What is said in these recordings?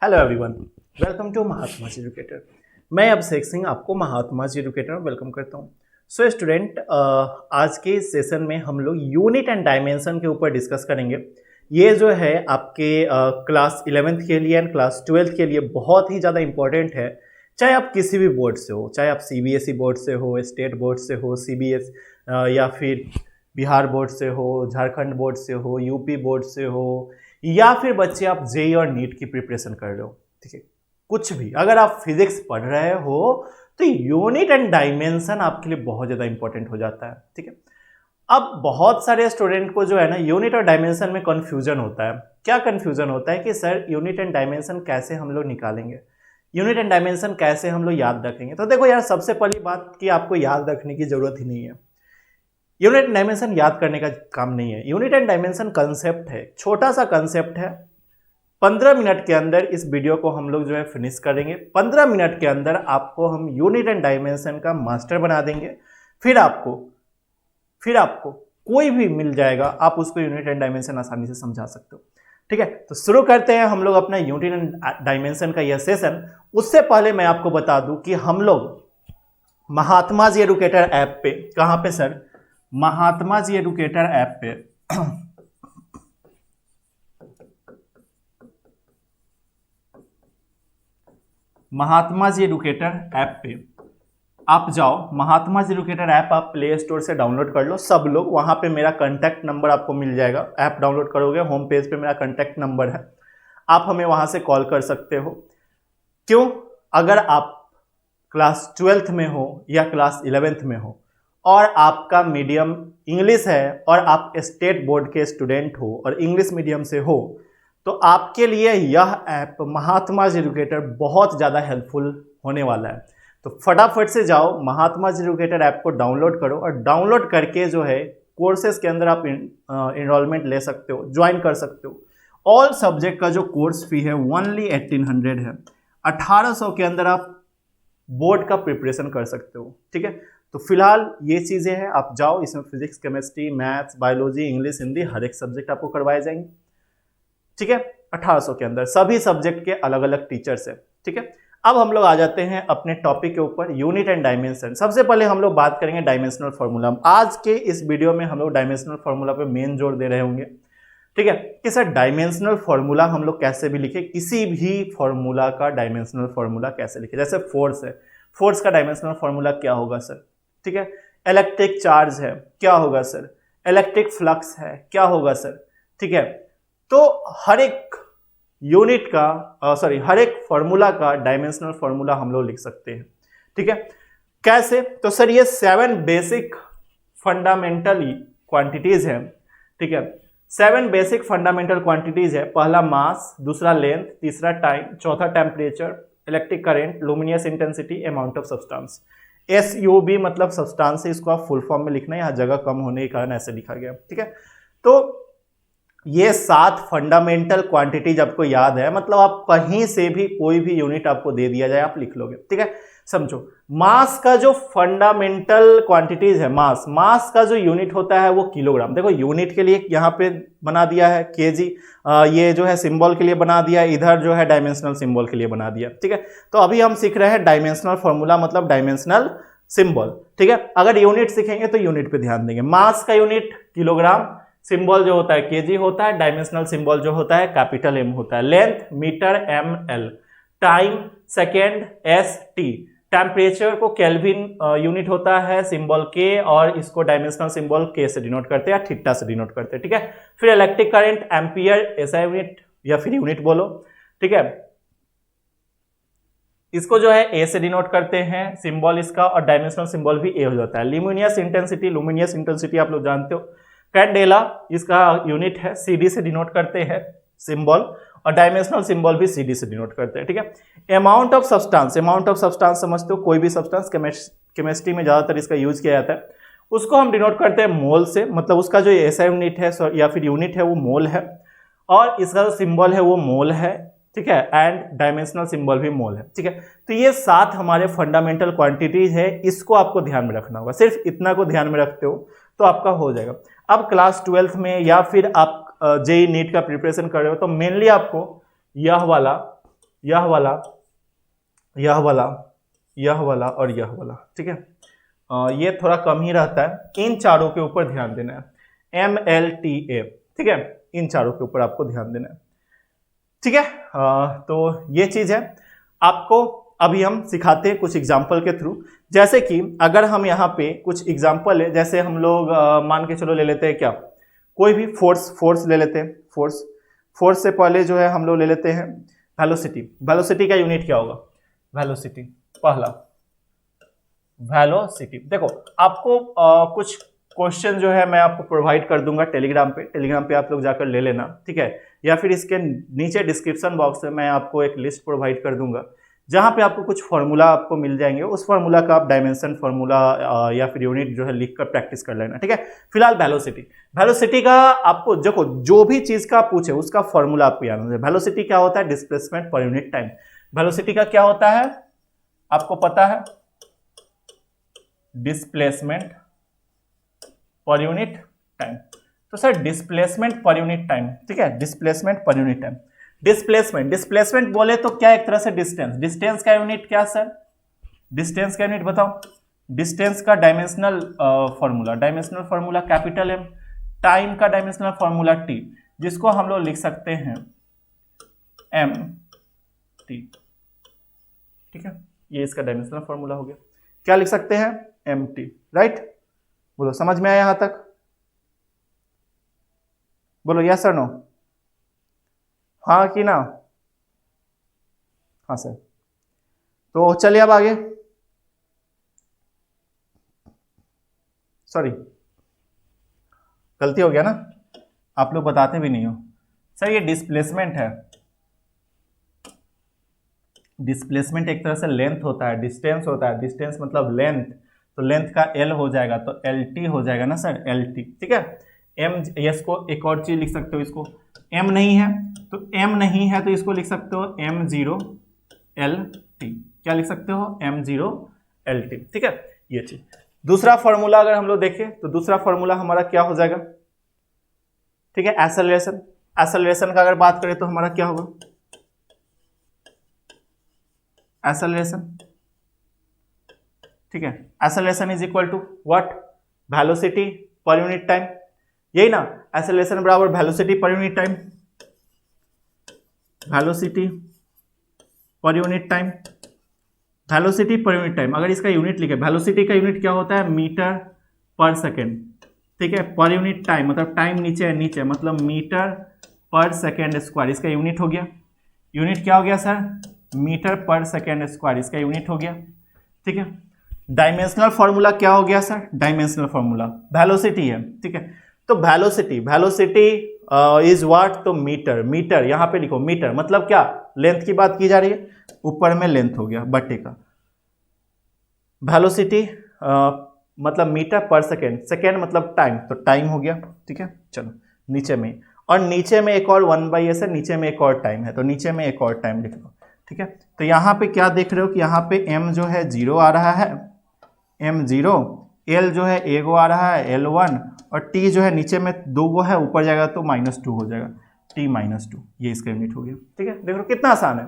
Hello everyone, welcome to Mahatma educator. मैं अभिषेक सिंह आपको महात्मा educator में वेलकम करता हूँ। सो स्टूडेंट, आज के इस सेशन में हम लोग यूनिट एंड डायमेंशन के ऊपर डिस्कस करेंगे। ये जो है आपके क्लास 11th के लिए एंड क्लास 12th के लिए बहुत ही ज़्यादा इंपॉर्टेंट है। चाहे आप किसी भी बोर्ड से हो, चाहे आप सीबीएसई बोर्ड से हो, स्टेट बोर्ड से हो, सीबीएस या फिर बिहार बोर्ड से हो, झारखंड बोर्ड से हो, यूपी बोर्ड से हो, या फिर बच्चे आप जेई और नीट की प्रिपरेशन कर रहे हो, ठीक है, कुछ भी अगर आप फिजिक्स पढ़ रहे हो तो यूनिट एंड डायमेंशन आपके लिए बहुत ज़्यादा इंपॉर्टेंट हो जाता है। ठीक है, अब बहुत सारे स्टूडेंट को जो है ना यूनिट और डायमेंशन में कंफ्यूजन होता है। क्या कंफ्यूजन होता है कि सर यूनिट एंड डायमेंशन कैसे हम लोग निकालेंगे, यूनिट एंड डायमेंशन कैसे हम लोग याद रखेंगे। तो देखो यार, सबसे पहली बात कि आपको याद रखने की जरूरत ही नहीं है। यूनिट एंड डायमेंशन याद करने का काम नहीं है। यूनिट एंड डायमेंशन कंसेप्ट है, छोटा सा कंसेप्ट है। 15 मिनट के अंदर इस वीडियो को हम लोग जो है फिनिश करेंगे। 15 मिनट के अंदर आपको हम यूनिट एंड डायमेंशन का मास्टर बना देंगे। फिर आपको कोई भी मिल जाएगा, आप उसको यूनिट एंड डायमेंशन आसानी से समझा सकते हो। ठीक है, तो शुरू करते हैं हम लोग अपना यूनिट एंड डायमेंशन का यह सेशन। उससे पहले मैं आपको बता दूं कि हम लोग महात्मा जी एडुकेटर ऐप पे, कहां पे sir, Mahatma ji educator app पे महात्मा जी एडुकेटर ऐप पे आप जाओ। महात्मा जी एडुकेटर ऐप आप प्ले स्टोर से डाउनलोड कर लो सब लोग। वहां पे मेरा कांटेक्ट नंबर आपको मिल जाएगा। ऐप डाउनलोड करोगे, होम पेज पे मेरा कांटेक्ट नंबर है, आप हमें वहां से कॉल कर सकते हो। क्यों? अगर आप क्लास 12th में हो या क्लास 11th में हो और आपका मीडियम इंग्लिश है और आप स्टेट बोर्ड के स्टूडेंट हो और इंग्लिश मीडियम से हो, तो आपके लिए यह ऐप महात्मा जी एडुकेटर बहुत ज़्यादा हेल्पफुल होने वाला है। तो फटाफट से जाओ, महात्मा जी एडुकेटर ऐप को डाउनलोड करो और डाउनलोड करके जो है कोर्सेज के अंदर आप इनरोलमेंट ले सकते हो, ज्वाइन कर सकते हो। ऑल सब्जेक्ट का जो कोर्स फी है ओनली 1800 है। 1800 के अंदर आप बोर्ड का प्रिपरेशन कर सकते हो। ठीक है, तो फिलहाल ये चीज़ें हैं, आप जाओ, इसमें physics, chemistry, maths, biology, English, Hindi हर एक सब्जेक्ट आपको करवाए जाएंगे। ठीक है, 1800 के अंदर सभी सब्जेक्ट के अलग अलग टीचर्स हैं। ठीक है, अब हम लोग आ जाते हैं अपने टॉपिक के ऊपर, यूनिट एंड डायमेंशन। सबसे पहले हम लोग बात करेंगे डायमेंशनल फार्मूला। आज के इस वीडियो में हम लोग डायमेंशनल फार्मूला पे मेन जोर दे रहे होंगे। ठीक है, कि सर डायमेंशनल फार्मूला हम लोग कैसे भी लिखे, किसी भी फार्मूला का डायमेंशनल फार्मूला कैसे लिखे। जैसे फोर्स है, फोर्स का डायमेंशनल फार्मूला क्या होगा सर। ठीक है, इलेक्ट्रिक चार्ज है, क्या होगा सर। इलेक्ट्रिक फ्लक्स है, क्या होगा सर। ठीक है, तो हर एक यूनिट का हर एक फार्मूला का डायमेंशनल फार्मूला हम लोग लिख सकते हैं। ठीक है, कैसे, तो सर ये 7 बेसिक फंडामेंटल क्वांटिटीज हैं। ठीक है, 7 बेसिक फंडामेंटल क्वांटिटीज है। पहला मास, दूसरा लेंथ, तीसरा टाइम, चौथा temperature, electric current, luminous intensity, amount of substance. SUB मतलब सब्सटेंस है, इसको आप फुल फॉर्म में लिखना है, यहाँ जगह कम होने के कारण ऐसे लिखा गया। ठीक है, तो ये 7 फंडामेंटल क्वांटिटीज आपको याद है, मतलब आप कहीं से भी कोई भी यूनिट आपको दे दिया जाए आप लिख लोगे। ठीक है, समझो मास का जो फंडामेंटल क्वांटिटीज है, मास का जो यूनिट होता है वो किलोग्राम। देखो यूनिट के लिए यहाँ पे बना दिया है केजी, ये जो है सिंबल के लिए बना दिया, इधर जो है डायमेंशनल सिंबल के लिए बना दिया। ठीक है, तो अभी हम सीख रहे हैं डायमेंशनल फॉर्मूला मतलब डायमेंशनल सिंबल। ठीक है, अगर यूनिट सीखेंगे तो यूनिट पे ध्यान देंगे। मास का यूनिट किलोग्राम, सिंबल जो होता है केजी होता है, डायमेंशनल सिंबल जो होता है कैपिटल M होता है, length metre ML, time second ST, temperature को केल्विन यूनिट होता है सिंबल K, और इसको डायमेंशनल सिंबल K से डिनोट करते हैं, थीटा से डिनोट करते हैं। ठीक है, फिर इलेक्ट्रिक करंट एम्पियर, ऐसा यूनिट या फिर यूनिट बोलो। ठीक है, इसको जो है A से डिनोट करते हैं सिंबल इसका, और डायमेंशनल सिंबल भी A हो जाता है। लुमिनियस इंटेंसिटी आप लोग जानते हो। कैंडेला इसका यूनिट है, CD से डिनोट करते हैं सिंबल, और डायमेंशनल सिंबल भी CD से डिनोट करते हैं। ठीक है, अमाउंट ऑफ सब्सटेंस समझते हो, कोई भी सब्सटेंस, केमिस्ट्री में ज्यादातर इसका यूज किया जाता है, उसको हम डिनोट करते हैं मोल से, मतलब उसका जो ऐसा यूनिट है या फिर यूनिट है वो मोल है, और इसका जो सिंबल है वो मोल है। ठीक है, एंड डायमेंशनल सिंबल भी मोल है। ठीक है, तो ये 7 हमारे फंडामेंटल क्वांटिटीज है, इसको आपको ध्यान में रखना होगा। सिर्फ इतना को ध्यान में रखते हो तो आपका हो जाएगा। अब क्लास 12th में या फिर आप जेई नीट का प्रिपरेशन कर रहे हो तो मेनली आपको यह वाला यह वाला, यह वाला, यह वाला और यह वाला, ठीक है। ये थोड़ा कम ही रहता है, इन चारों के ऊपर ध्यान देना है, MLTA, ठीक है, इन चारों के ऊपर आपको ध्यान देना है, ठीक है। तो ये चीज है, आपको अभी हम सिखाते हैं कुछ एग्जाम्पल के थ्रू। जैसे कि अगर हम यहाँ पे कुछ एग्जाम्पल है, जैसे हम लोग मान के चलो ले लेते हैं क्या, कोई भी फोर्स ले लेते हैं, फोर्स से पहले जो है हम लोग ले लेते हैं वेलोसिटी का यूनिट क्या होगा, वेलोसिटी, पहला वेलोसिटी। देखो आपको कुछ क्वेश्चन जो है मैं आपको प्रोवाइड कर दूंगा टेलीग्राम पे आप लोग जाकर ले लेना, ठीक है, या फिर इसके नीचे डिस्क्रिप्शन बॉक्स में मैं आपको एक लिस्ट प्रोवाइड कर दूंगा जहां पे आपको कुछ फार्मूला आपको मिल जाएंगे, उस फार्मूला का आप डायमेंशन फार्मूला या फिर यूनिट जो है लिख कर प्रैक्टिस कर लेना, ठीक है। फिलहाल वेलोसिटी का आपको देखो जो भी चीज का पूछे उसका फार्मूला आपको याद होना चाहिए। वेलोसिटी क्या होता है, डिस्प्लेसमेंट पर यूनिट टाइम। वेलोसिटी का क्या होता है आपको पता है, डिस्प्लेसमेंट पर यूनिट टाइम। तो सर डिस्प्लेसमेंट पर यूनिट टाइम, ठीक है, डिस्प्लेसमेंट पर यूनिट टाइम। डिस्प्लेसमेंट बोले तो क्या, एक तरह से डिस्टेंस का यूनिट क्या सर, डिस्टेंस का यूनिट बताओ, डिस्टेंस का dimensional formula capital M, time का डायमेंशनल फार्मूला T, जिसको हम लोग लिख सकते हैं MT, ठीक है, ये इसका डायमेंशनल फार्मूला हो गया। क्या लिख सकते हैं, MT, राइट। बोलो समझ में आया यहां तक, बोलो यस और नो, हाँ कि ना, हाँ सर। तो चलिए अब आगे, सॉरी गलती हो गया ना, आप लोग बताते भी नहीं हो सर। ये डिस्प्लेसमेंट है, डिस्प्लेसमेंट एक तरह से लेंथ होता है, डिस्टेंस होता है, डिस्टेंस मतलब लेंथ, तो लेंथ का L हो जाएगा तो LT हो जाएगा ना सर, LT, ठीक है। M, इसको एक और चीज लिख सकते हो, इसको M नहीं है तो इसको लिख सकते हो M0LT, क्या लिख सकते हो, M0LT, ठीक है, ये चीज। दूसरा फॉर्मूला अगर हम लोग देखें तो दूसरा फॉर्मूला हमारा क्या हो जाएगा, ठीक है, एक्सेलरेशन का अगर बात करें तो हमारा क्या होगा, एक्सेलरेशन, ठीक है, acceleration is equal to what, velocity per unit time, यही ना, एक्सेलरेशन बराबर velocity per unit time, velocity per unit time, velocity per unit time. अगर इसका यूनिट लिखे, वेलोसिटी का यूनिट क्या होता है, मीटर पर सेकेंड, ठीक है, पर यूनिट टाइम मतलब टाइम नीचे है, नीचे मतलब मीटर पर सेकेंड स्क्वायर, इसका यूनिट हो गया, यूनिट क्या हो गया sir, metre per second square, इसका यूनिट हो गया, ठीक है। डायमेंशनल फॉर्मूला क्या हो गया सर, डायमेंशनल फॉर्मूला वेलोसिटी है, ठीक है। तो वेलोसिटी इज व्हाट, तो मीटर यहां पे लिखो, मीटर मतलब क्या, लेंथ की बात की जा रही है, ऊपर में लेंथ हो गया बट्टे का, वेलोसिटी मतलब मीटर पर सेकेंड, सेकेंड मतलब टाइम, तो टाइम हो गया, ठीक है। चलो नीचे में, और नीचे में एक और 1/s है, नीचे में एक और टाइम है, तो नीचे में एक और टाइम लिख लो, ठीक है। तो यहाँ पे क्या देख रहे हो कि यहाँ पे M जो है 0 आ रहा है, M0, L जो है एगो आ रहा है L1, और T जो है नीचे में 2 गो है, ऊपर जाएगा तो -2 हो जाएगा, T-2, ये इसका यूनिट हो गया, ठीक है। देख लो कितना आसान है,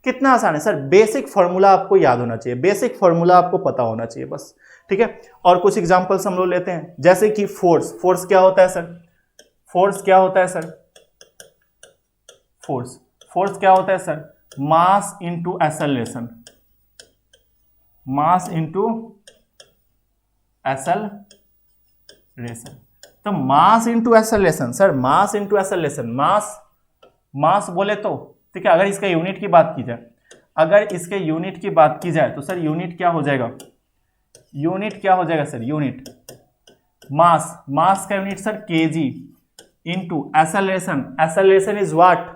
कितना आसान है सर। बेसिक फॉर्मूला आपको याद होना चाहिए, बेसिक फॉर्मूला आपको पता होना चाहिए बस, ठीक है। और कुछ एग्जांपल्स हम लोग लेते हैं, जैसे कि फोर्स क्या होता है सर, फोर्स क्या होता है सर, फोर्स क्या होता है sir, mass into acceleration, mass into acceleration. तो mass into acceleration sir, mass into acceleration, mass बोले तो ठीक है। अगर इसके यूनिट की बात की जाए, अगर इसके यूनिट की बात की जाए तो सर यूनिट क्या हो जाएगा, यूनिट क्या हो जाएगा सर, यूनिट मास का unit sir KG into acceleration is what,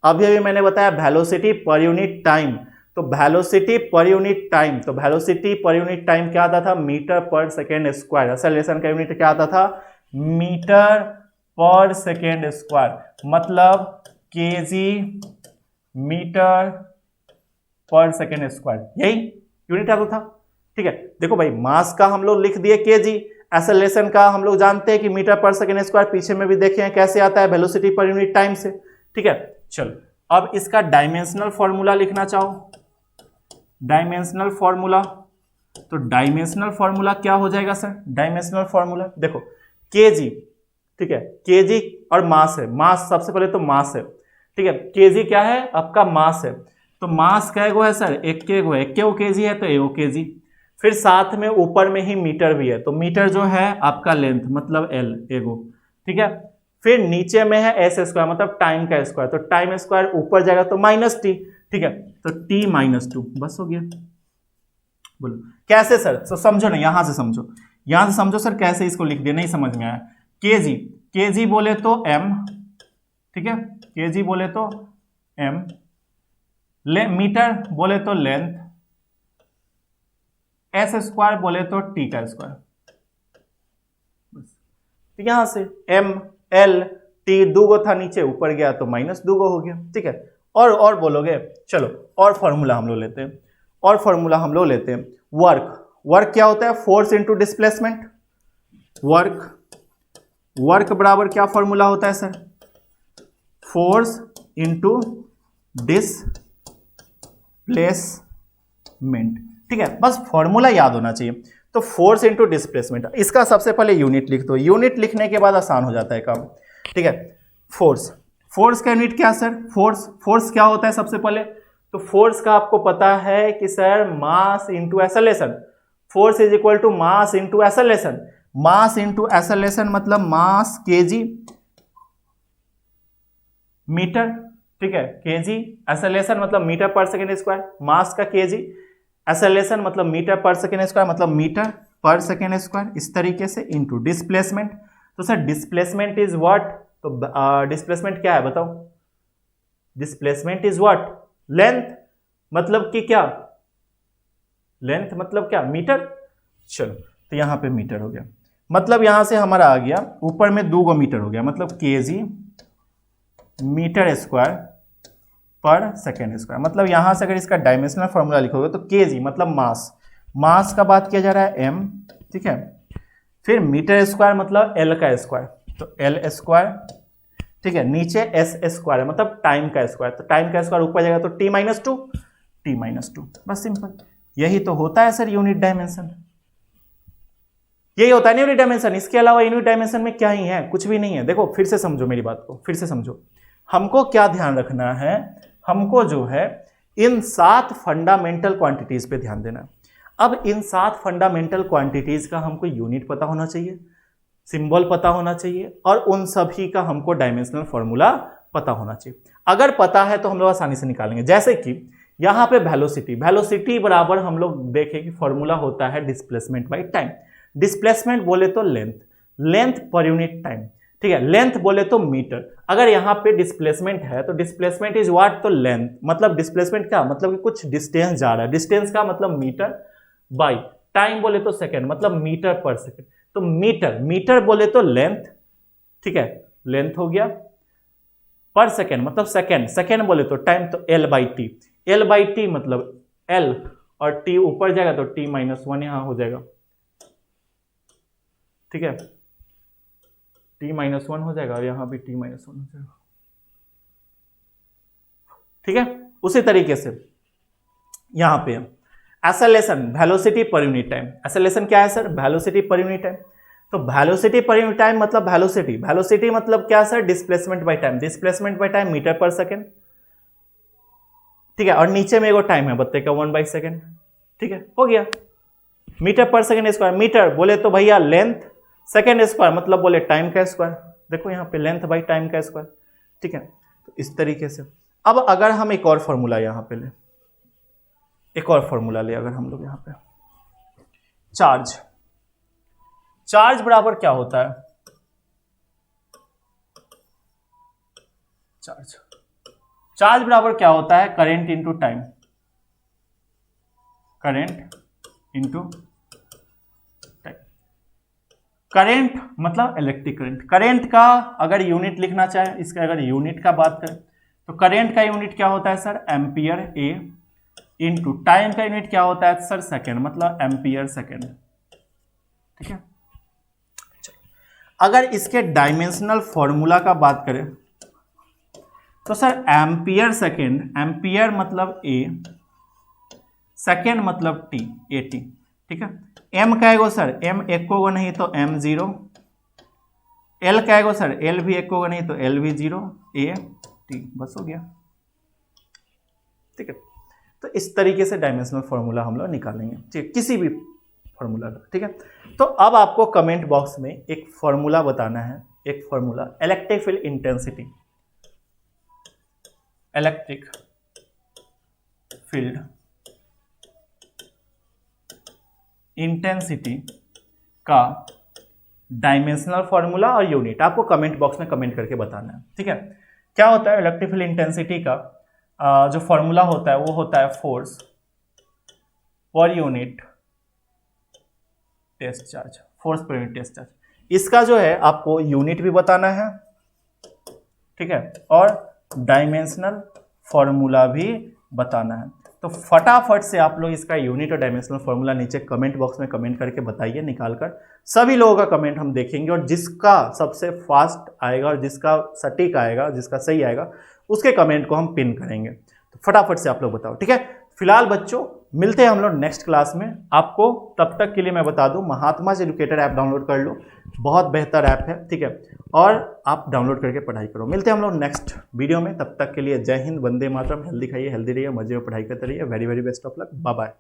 अभी मैंने बताया वेलोसिटी पर यूनिट टाइम, तो वेलोसिटी पर यूनिट टाइम, तो वेलोसिटी पर यूनिट टाइम क्या आता था, metre per second square, acceleration का यूनिट क्या आता था, मीटर पर सेकेंड स्क्वायर, मतलब KG metre per second square, यही यूनिट आता था, ठीक है। देखो भाई मास का हम लोग लिख दिए केजी, एक्सेलरेशन का हम लोग जानते हैं कि मीटर पर सेकेंड स्क्वायर, पीछे में भी देखे हैं कैसे आता है, वेलोसिटी पर यूनिट टाइम से, ठीक है। चलो अब इसका डायमेंशनल फॉर्मूला लिखना चाहो, डायमेंशनल फॉर्मूला, तो डायमेंशनल फॉर्मूला क्या हो जाएगा सर? डायमेंशनल फॉर्मूला देखो केजी, ठीक है, केजी और मास है, मास सबसे पहले तो मास है, ठीक है, केजी क्या है? आपका मास है, तो मास क्या है सर? एक केजी है तो एगो केजी, फिर साथ में ऊपर में ही मीटर भी है, तो मीटर जो है आपका लेंथ मतलब एल एगो, ठीक है, फिर नीचे में है एस स्क्वायर मतलब टाइम का स्क्वायर, तो टाइम स्क्वायर ऊपर जाएगा तो माइनस टी, ठीक है, तो टी माइनस टू, बस हो गया। बोलो कैसे सर? तो समझो ना, यहां से समझो, यहां से समझो सर कैसे इसको लिख दिया, नहीं समझ में आया। केजी, केजी बोले तो एम, ठीक है, केजी बोले तो एम, मीटर बोले तो लेंथ, एस स्क्वायर बोले तो टी का स्क्वायर, तो यहां से एम एल टी दूगो था नीचे, ऊपर गया तो माइनस दूगो हो गया, ठीक है। और बोलोगे, चलो और फॉर्मूला हम लोग लेते हैं, और फॉर्मूला हम लोग लेते हैं। वर्क, वर्क क्या होता है? फोर्स इंटू डिस्प्लेसमेंट, वर्क बराबर क्या फॉर्मूला होता है सर? फोर्स इंटू डिस्प्लेसमेंट, ठीक है, बस फॉर्मूला याद होना चाहिए। तो फोर्स इंटू डिस्प्लेसमेंट, इसका सबसे पहले यूनिट लिख दो, यूनिट लिखने के बाद आसान हो जाता है काम, ठीक है। फोर्स, फोर्स का यूनिट क्या सर? फोर्स क्या होता है सबसे पहले? तो फोर्स का आपको पता है कि sir mass into acceleration, force is equal to mass into acceleration, mass into acceleration मतलब मास केजी मीटर, ठीक है, केजी, एक्सेलरेशन मतलब metre per second square, mass का केजी, एक्सेलरेशन मतलब मीटर पर सेकेंड स्क्वायर मतलब मीटर पर सेकेंड स्क्वायर, इस तरीके से इंटू डिस्प्लेसमेंट। तो सर डिस्प्लेसमेंट इज व्हाट? तो डिस्प्लेसमेंट क्या है बताओ? Displacement is what? लेंथ, मतलब कि क्या? लेंथ मतलब क्या? मीटर। चलो तो यहां पे मीटर हो गया, मतलब यहां से हमारा आ गया ऊपर में 2 मीटर हो गया, मतलब केजी मीटर स्क्वायर पर सेकेंड स्क्वायर, मतलब यहां से अगर इसका डायमेंशनल फॉर्मूला लिखोगे तो केजी मतलब मास, मास का बात किया जा रहा है एम, ठीक है, फिर मीटर स्क्वायर मतलब एल का स्क्वायर, तो एल स्क्वायर, ठीक है, नीचे एस स्क्वायर है मतलब टाइम का स्क्वायर, तो टाइम का स्क्वायर ऊपर जाएगा तो T minus two, T minus two, बस सिंपल। यही तो होता है सर यूनिट डायमेंशन, यही होता है यूनिट डायमेंशन, इसके अलावा यूनिट डायमेंशन में क्या ही है? कुछ भी नहीं है। देखो फिर से समझो मेरी बात को, फिर से समझो, हमको क्या ध्यान रखना है? हमको जो है इन 7 फंडामेंटल क्वांटिटीज पे ध्यान देना। अब इन 7 फंडामेंटल क्वांटिटीज का हमको यूनिट पता होना चाहिए, सिंबल पता होना चाहिए, और उन सभी का हमको डायमेंशनल फॉर्मूला पता होना चाहिए। अगर पता है तो हम लोग आसानी से निकालेंगे। जैसे कि यहां पे वेलोसिटी, वेलोसिटी बराबर हम लोग देखें कि फॉर्मूला होता है डिस्प्लेसमेंट बाई टाइम, डिस्प्लेसमेंट बोले तो लेंथ, लेंथ पर यूनिट टाइम, ठीक है, लेंथ बोले तो मीटर। अगर यहाँ पे डिस्प्लेसमेंट है तो डिस्प्लेसमेंट इज व्हाट? तो लेंथ, मतलब डिस्प्लेसमेंट क्या? मतलब कि कुछ डिस्टेंस जा रहा है, डिस्टेंस का मतलब मीटर, बाई टाइम बोले तो सेकंड, मतलब मीटर पर सेकंड, तो मीटर, मीटर बोले तो लेंथ, ठीक है, लेंथ हो गया, पर सेकंड मतलब सेकंड, सेकंड बोले तो टाइम, तो L by T, L by T मतलब एल, और टी ऊपर जाएगा तो टी माइनस 1 यहां हो जाएगा, ठीक है, टी माइनस 1 हो जाएगा और यहां भी टी माइनस 1 हो जाएगा, ठीक है। उसी तरीके से यहां पे acceleration, velocity per unit time, acceleration क्या है sir? Velocity per unit time, तो वेलोसिटी पर यूनिट टाइम मतलब वेलोसिटी, वेलोसिटी मतलब क्या sir? Displacement by time, displacement by time metre per second, ठीक है, और नीचे में एगो टाइम है बत्ते का 1/सेकंड, ठीक है, हो गया। Metre per second square, metre बोले तो भैया लेंथ, सेकंड स्क्वायर मतलब बोले टाइम का स्क्वायर, देखो यहाँ पे लेंथ बाई टाइम का स्क्वायर, ठीक है, तो इस तरीके से। अब अगर हम एक और फॉर्मूला यहाँ पे ले, एक और फॉर्मूला ले अगर हम लोग यहाँ पे, चार्ज, चार्ज बराबर क्या होता है? चार्ज, चार्ज बराबर क्या होता है? Current into time, current into time, current मतलब इलेक्ट्रिक करंट, करेंट का अगर यूनिट लिखना चाहे, इसका अगर यूनिट का बात करें तो करेंट का यूनिट क्या होता है सर? एम्पियर ए, इंटू टाइम का यूनिट क्या होता है सर? सेकेंड, मतलब एम्पियर सेकेंड, ठीक है। अगर इसके डायमेंशनल फॉर्मूला का बात करें तो सर एम्पियर सेकेंड, एम्पियर मतलब ए, सेकेंड मतलब टी, ए टी, ठीक है। एम क्या है सर, एम एक को नहीं तो एम 0, एल क्या है सर, एल भी एक को नहीं तो एल भी 0, ए टी, बस हो गया, ठीक है। तो इस तरीके से डायमेंशनल फॉर्मूला हम लोग निकालेंगे, ठीक है, किसी भी फॉर्मूला का, ठीक है। तो अब आपको कमेंट बॉक्स में एक फॉर्मूला बताना है, एक formula electric field intensity, electric field intensity का डायमेंशनल फॉर्मूला और यूनिट आपको कमेंट बॉक्स में कमेंट करके बताना है, ठीक है। क्या होता है इलेक्ट्रिक फील्ड इंटेंसिटी का जो फॉर्मूला होता है वो होता है force per unit test charge, force per unit test charge. इसका जो है आपको यूनिट भी बताना है, ठीक है, और डायमेंशनल फॉर्मूला भी बताना है। तो फटाफट से आप लोग इसका यूनिट और डायमेंशनल फॉर्मूला नीचे कमेंट बॉक्स में कमेंट करके बताइए निकालकर। सभी लोगों का कमेंट हम देखेंगे और जिसका सबसे फास्ट आएगा और जिसका सटीक आएगा, जिसका सही आएगा, उसके कमेंट को हम पिन करेंगे। तो फटाफट से आप लोग बताओ, ठीक है। फिलहाल बच्चों मिलते हैं हम लोग नेक्स्ट क्लास में। आपको तब तक के लिए मैं बता दूं, महात्मा एजुकेटर ऐप डाउनलोड कर लो, बहुत बेहतर ऐप है, ठीक है, और आप डाउनलोड करके पढ़ाई करो। मिलते हैं हम लोग नेक्स्ट वीडियो में, तब तक के लिए जय हिंद, वंदे मातरम, हेल्दी खाइए, हेल्दी रहिए, मजे में पढ़ाई करते रहिए। Very very best of luck, bye bye.